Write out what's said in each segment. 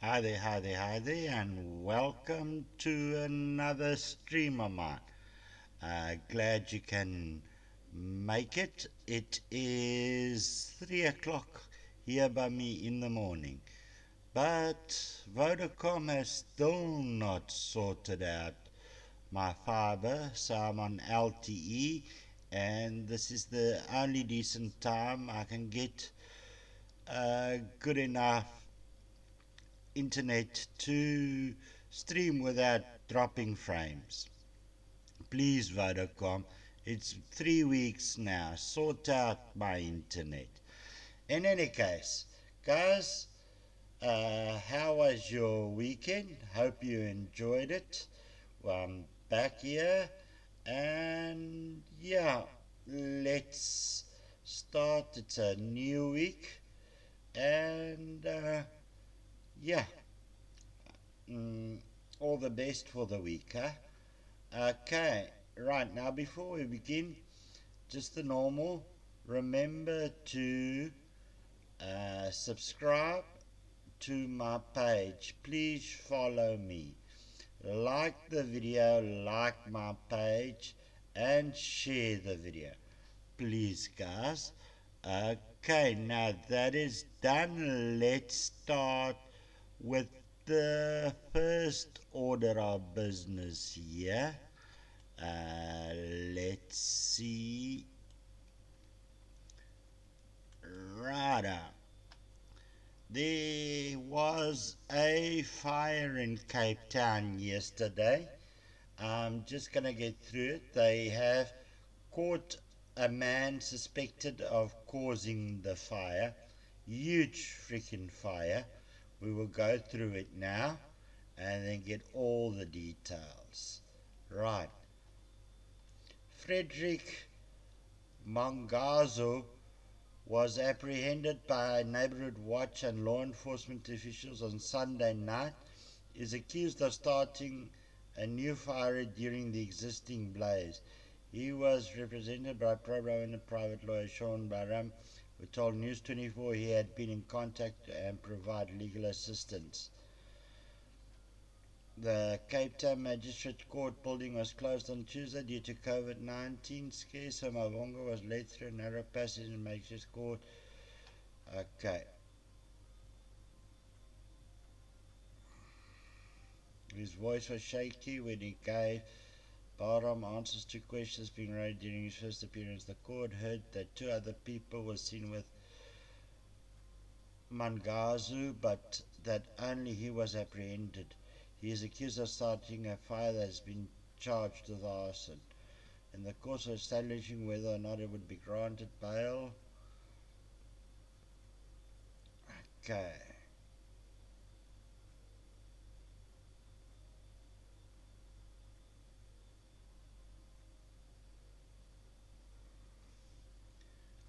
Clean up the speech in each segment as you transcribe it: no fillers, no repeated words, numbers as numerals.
Hi there, and welcome to another stream of mine. Glad you can make it. It is 3 o'clock here by me in the morning, but Vodacom has still not sorted out my fiber, so I'm on LTE, and this is the only decent time I can get good enough internet to stream without dropping frames. Please, Vodacom, it's 3 weeks now. Sort out my internet. In any case, guys, how was your weekend? Hope you enjoyed it. Well, I'm back here, and yeah, let's start. It's a new week, and yeah, mm, all the best for the week, huh? Okay, right now before we begin, just the normal. Remember to subscribe to my page. Please follow me. Like the video, like my page, and share the video. Please, guys. Okay, now that is done. Let's start with the first order of business here. Let's see. Rada. There was a fire in Cape Town yesterday. I'm just going to get through it. They have caught a man suspected of causing the fire. Huge freaking fire. We will go through it now and then get all the details. Right. Frederick Mangazo was apprehended by neighborhood watch and law enforcement officials on Sunday night. Is accused of starting a new fire during the existing blaze. He was represented by pro and private lawyer Sean Baram, who told News 24 he had been in contact and provide legal assistance. The Cape Town Magistrate Court building was closed on Tuesday due to COVID-19 scare, so Mavonga was led through a narrow passage in Magistrate Court. Okay. His voice was shaky when he gave Bahram answers to questions being raised during his first appearance. The court heard that two other people were seen with Mangazu, but that only he was apprehended. He is accused of starting a fire that has been charged with arson. In the course of establishing whether or not it would be granted bail. Okay.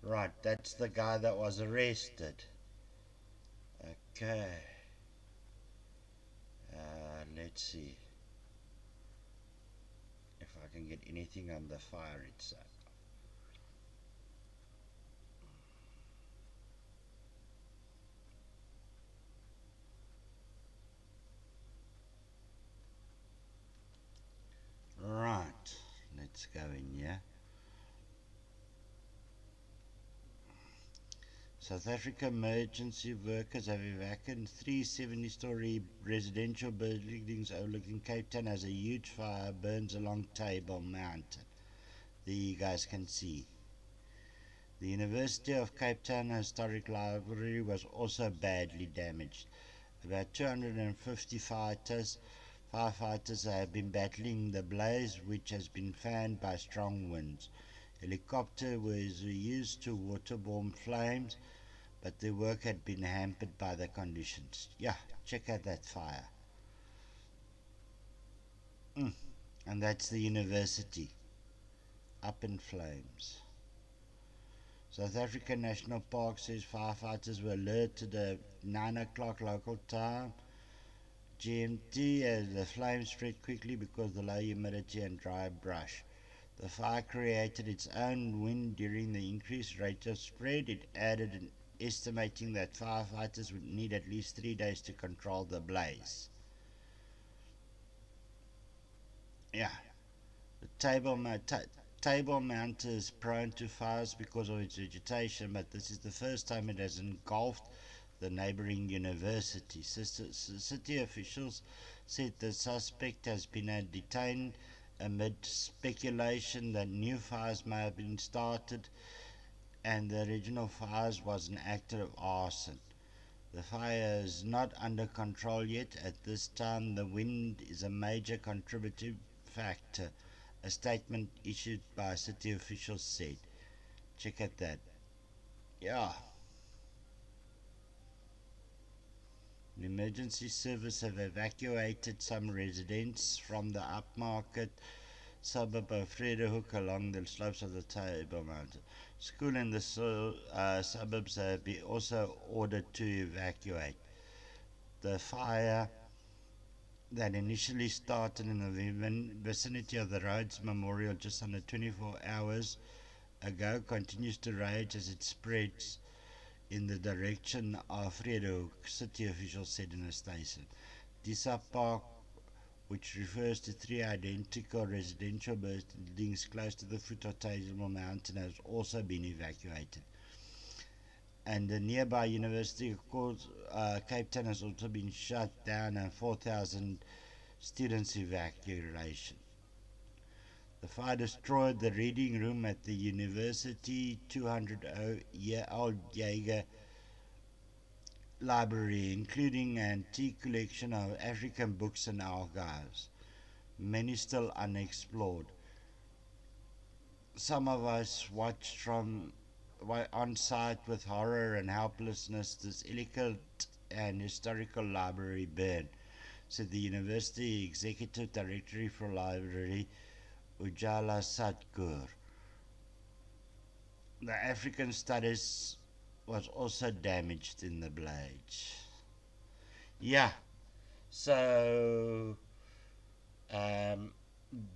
Right, that's the guy that was arrested. Okay. Let's see if I can get anything on the fire itself. Right, let's go in here. South Africa emergency workers have evacuated three 70-story residential buildings overlooking Cape Town as a huge fire burns along Table Mountain. There you guys can see. The University of Cape Town Historic Library was also badly damaged. About 250 firefighters have been battling the blaze, which has been fanned by strong winds. Helicopter was used to waterborne flames, but their work had been hampered by the conditions. Yeah, check out that fire. And that's the university, up in flames. South African National Park says firefighters were alerted at 9 o'clock local time GMT as the flames spread quickly because of the low humidity and dry brush. The fire created its own wind during the increased rate of spread. It added estimating that firefighters would need at least 3 days to control the blaze. Yeah, the Table Mountain is prone to fires because of its vegetation, but this is the first time it has engulfed the neighboring university. City officials said the suspect has been detained amid speculation that new fires may have been started and the original fires was an act of arson. The fire is not under control yet. At this time, the wind is a major contributing factor, a statement issued by city officials said. Check out that. Yeah. The emergency service have evacuated some residents from the upmarket suburb of Vredehoek along the slopes of the Table Mountain. School in the suburbs have been also ordered to evacuate. The fire that initially started in the vicinity of the Rhodes Memorial just under 24 hours ago continues to rage as it spreads in the direction of Vredehoek, city officials said in a statement. Disa Park, which refers to three identical residential buildings close to the foot of Table Mountain, has also been evacuated. And the nearby University of Cape Town has also been shut down and 4,000 students evacuation. The fire destroyed the reading room at the university 200-year-old Jaeger library, including an antique collection of African books and archives, many still unexplored. Some of us watched from on site with horror and helplessness this elegant and historical library burn, said the university executive director for library Ujala Satgur. The African studies was also damaged in the blaze. Yeah, so um,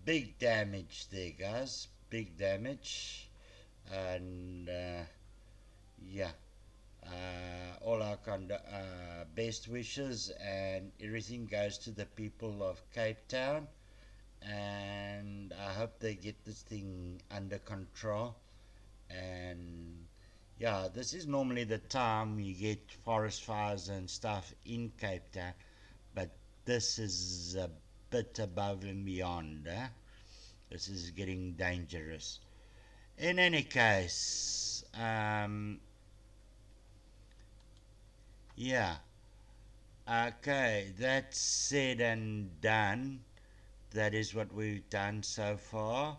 big damage there, guys. Big damage, and yeah, all our best wishes and everything goes to the people of Cape Town, and I hope they get this thing under control. And yeah, this is normally the time you get forest fires and stuff in Cape Town, but this is a bit above and beyond. This is getting dangerous. In any case, yeah, okay, that's said and done. That is what we've done so far.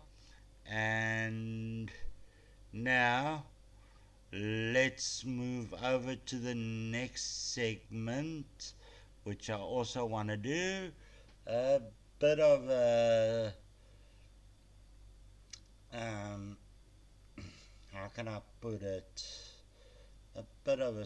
And now let's move over to the next segment, which I also want to do a bit of a how can I put it? A bit of a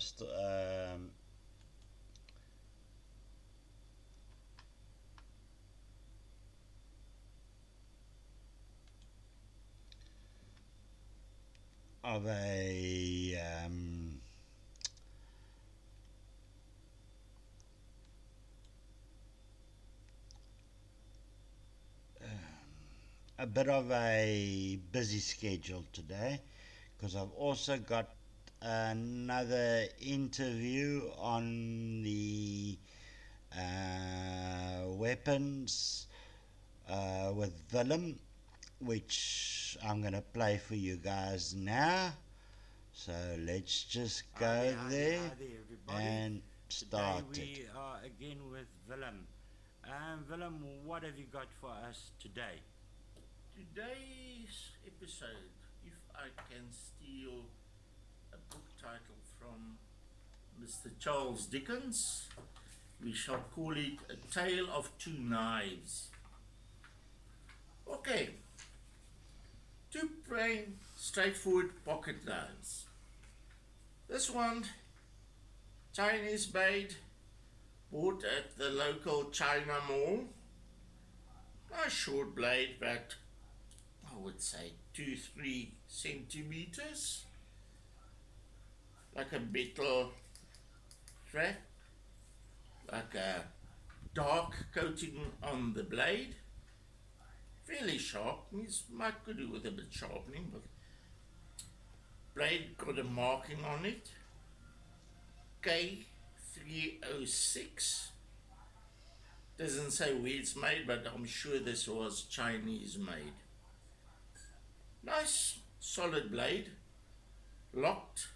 bit of a busy schedule today because I've also got another interview on the weapons with Willem, which I'm going to play for you guys now. So let's just go there and start Today it. we are again with Willem. Willem, what have you got for us today? Today's episode, if I can steal a book title from Mr. Charles Dickens, we shall call it A Tale of Two Knives. Okay, two plain, straightforward pocket knives. This one, Chinese made, bought at the local China mall. A short blade, but I would say 2-3 centimeters. like a metal thread, like a dark coating on the blade. Fairly sharp. Might could do with a bit sharpening, but blade got a marking on it. K306. Doesn't say where it's made, but I'm sure this was Chinese made. Nice solid blade. Locked.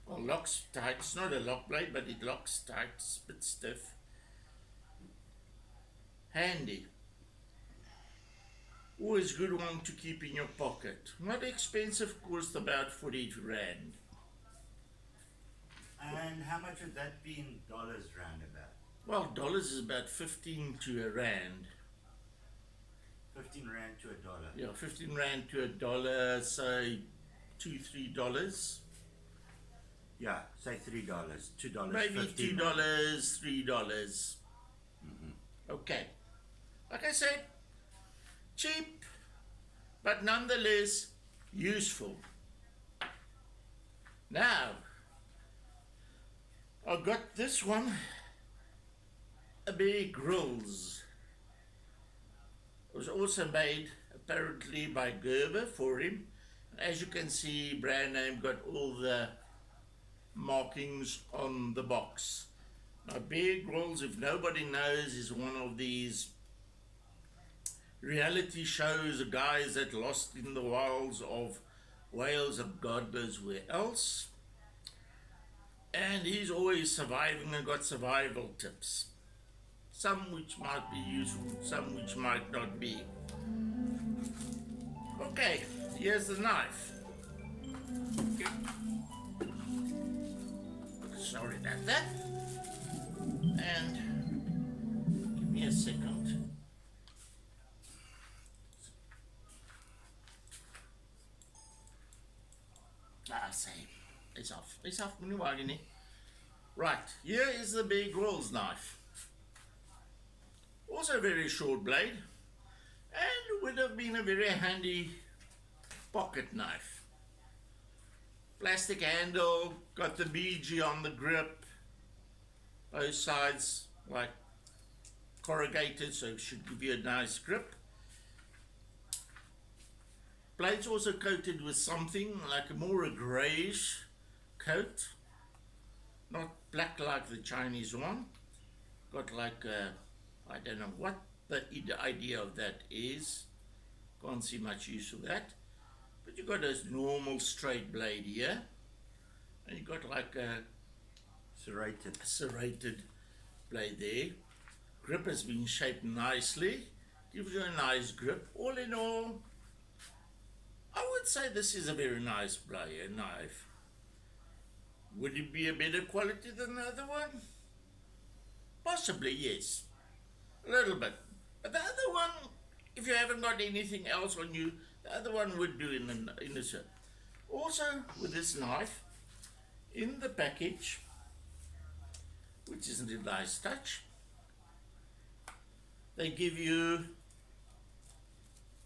Well, locks tight. It's not a lock blade, but it locks tight. It's a bit stiff. Handy. Always good one to keep in your pocket. Not expensive, cost about 40 rand. And how much would that be in dollars roundabout? Well, dollars is about 15 to a rand. 15 rand to a dollar. Yeah, 15 rand to a dollar, say $2-3. Yeah, say $3, $2. Maybe 15 $2, $3. Okay. Like I said, cheap, but nonetheless useful. Now, I got this one, a Bear Grylls. It was also made apparently by Gerber for him. As you can see, brand name got all the markings on the box. Now, Bear Grylls, if nobody knows, is one of these reality shows, the guys that lost in the wilds of Wales, of God knows where else. And he's always surviving and got survival tips. Some which might be useful, some which might not be. Okay, here's the knife. Sorry about that. And give me a second. Same. It's off. It's off. Right, here is the Bear Grylls knife. Also a very short blade, and would have been a very handy pocket knife. Plastic handle, got the BG on the grip, both sides like corrugated, so it should give you a nice grip. Blade's also coated with something like a greyish coat, not black like the Chinese one. Got like a, I don't know what the idea of that is. Can't see much use of that. But you got a normal straight blade here, and you got like a serrated blade there. Grip has been shaped nicely, gives you a nice grip. All in all, I would say this is a very nice blade, knife. Would it be a better quality than the other one? Possibly, yes. A little bit. But the other one, if you haven't got anything else on you, the other one would do in the set. Also, with this knife, in the package, which is a nice touch, they give you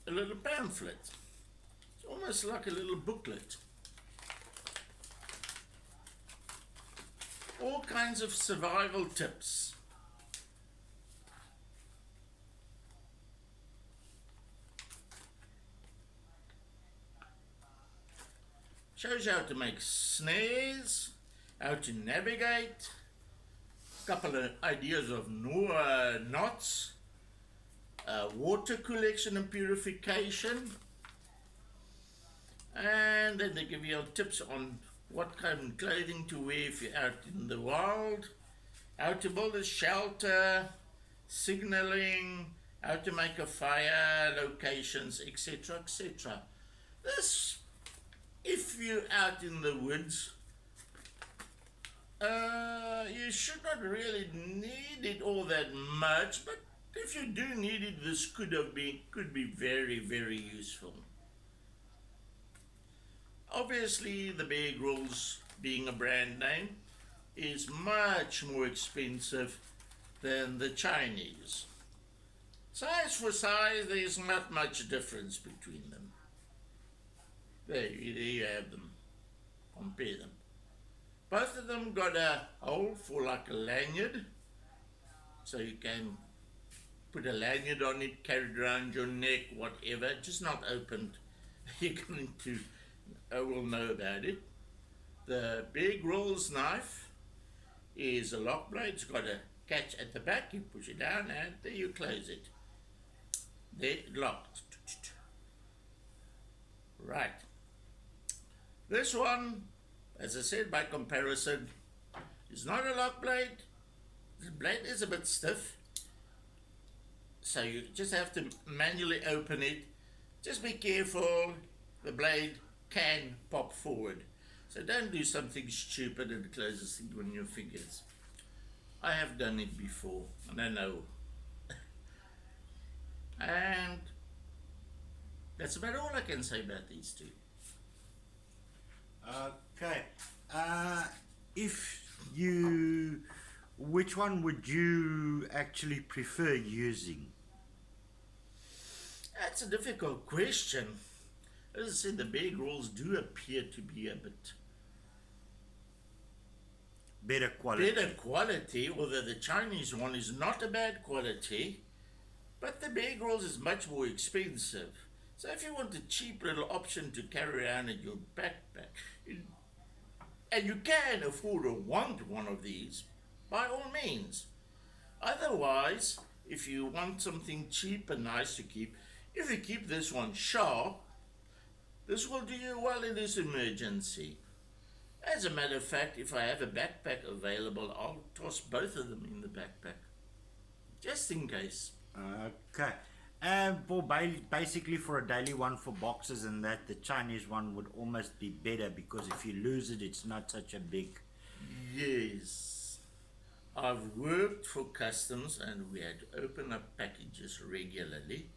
a little pamphlet. It's almost like a little booklet. All kinds of survival tips. Shows you how to make snares, how to navigate, a couple of ideas of knots, water collection and purification, and then they give you tips on what kind of clothing to wear if you're out in the wild, how to build a shelter, signaling, how to make a fire, locations, etc., etc. This, if you're out in the woods, you should not really need it all that much, but if you do need it, this could be very, very useful. Obviously, the Bear Grylls, being a brand name, is much more expensive than the Chinese. Size for size, there's not much difference between them. There you have them. Compare them. Both of them got a hole for like a lanyard, so you can put a lanyard on it, carry it around your neck, whatever, just not opened. You're going to, I will know about it. The Bear Grylls knife is a lock blade. It's got a catch at the back. You push it down and there you close it. There, locked. Right. This one, as I said, by comparison, is not a lock blade. The blade is a bit stiff, so you just have to manually open it. Just be careful, the blade can pop forward. So don't do something stupid and close it on your fingers. I have done it before, and I know. And that's about all I can say about these two. Okay. Which one would you actually prefer using? That's a difficult question. As I said, the Bear Grylls do appear to be a bit Better quality. better quality, although the Chinese one is not a bad quality, but the Bear Grylls is much more expensive. So if you want a cheap little option to carry around in your backpack, and you can afford or want one of these, by all means. Otherwise, if you want something cheap and nice to keep, if you keep this one sharp, this will do you well in this emergency. As a matter of fact, if I have a backpack available, I'll toss both of them in the backpack, just in case. Okay. And basically for a daily one for boxes and that, the Chinese one would almost be better because if you lose it, it's not such a big... Yes. I've worked for customs and we had to open up packages regularly,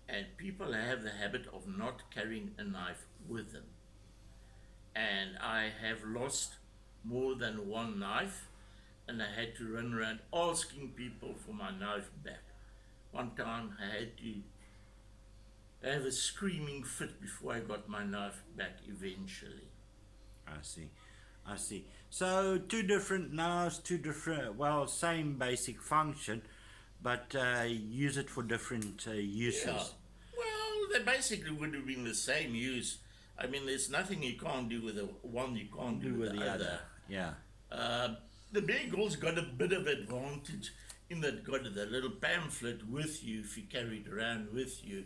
and people have the habit of not carrying a knife with them. And I have lost more than one knife, and I had to run around asking people for my knife back. One time I had to have a screaming fit before I got my knife back eventually. I see. So two different knives, two different, well, same basic function, but use it for different uses. Yeah. Well, they basically would have been the same use. I mean, there's nothing you can't do with the one you can't do with the other. Yeah. The Bear Grylls got a bit of advantage in that got the little pamphlet with you if you carry it around with you.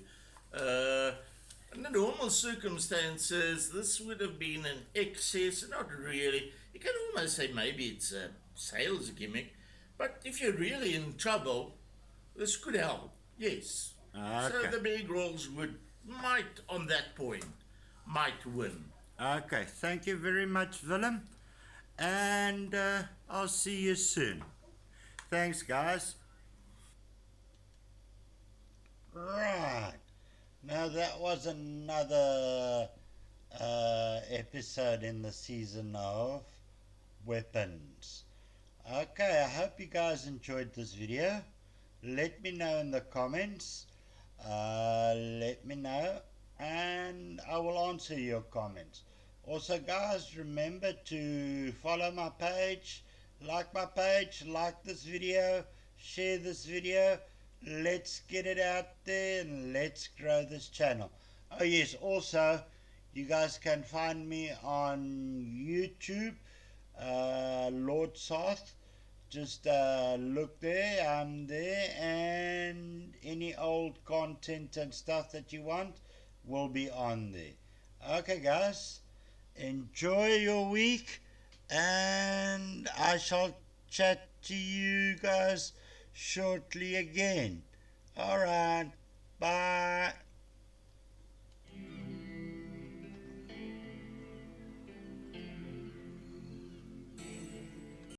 Under normal circumstances, this would have been an excess, not really. You can almost say maybe it's a sales gimmick, but if you're really in trouble, this could help, yes. Okay. So the Bear Grylls might, on that point, might win. Okay, thank you very much, Willem. And I'll see you soon. Thanks, guys. Right. Now that was another episode in the season of weapons. Okay, I hope you guys enjoyed this video. Let me know in the comments. Let me know, and I will answer your comments. Also, guys, remember to follow my page, like this video, share this video. Let's get it out there and let's grow this channel. Oh yes, also you guys can find me on YouTube, Lord Soth. Just look there, I'm there, and any old content and stuff that you want will be on there. Okay guys, enjoy your week, and I shall chat to you guys shortly again. Alright, bye.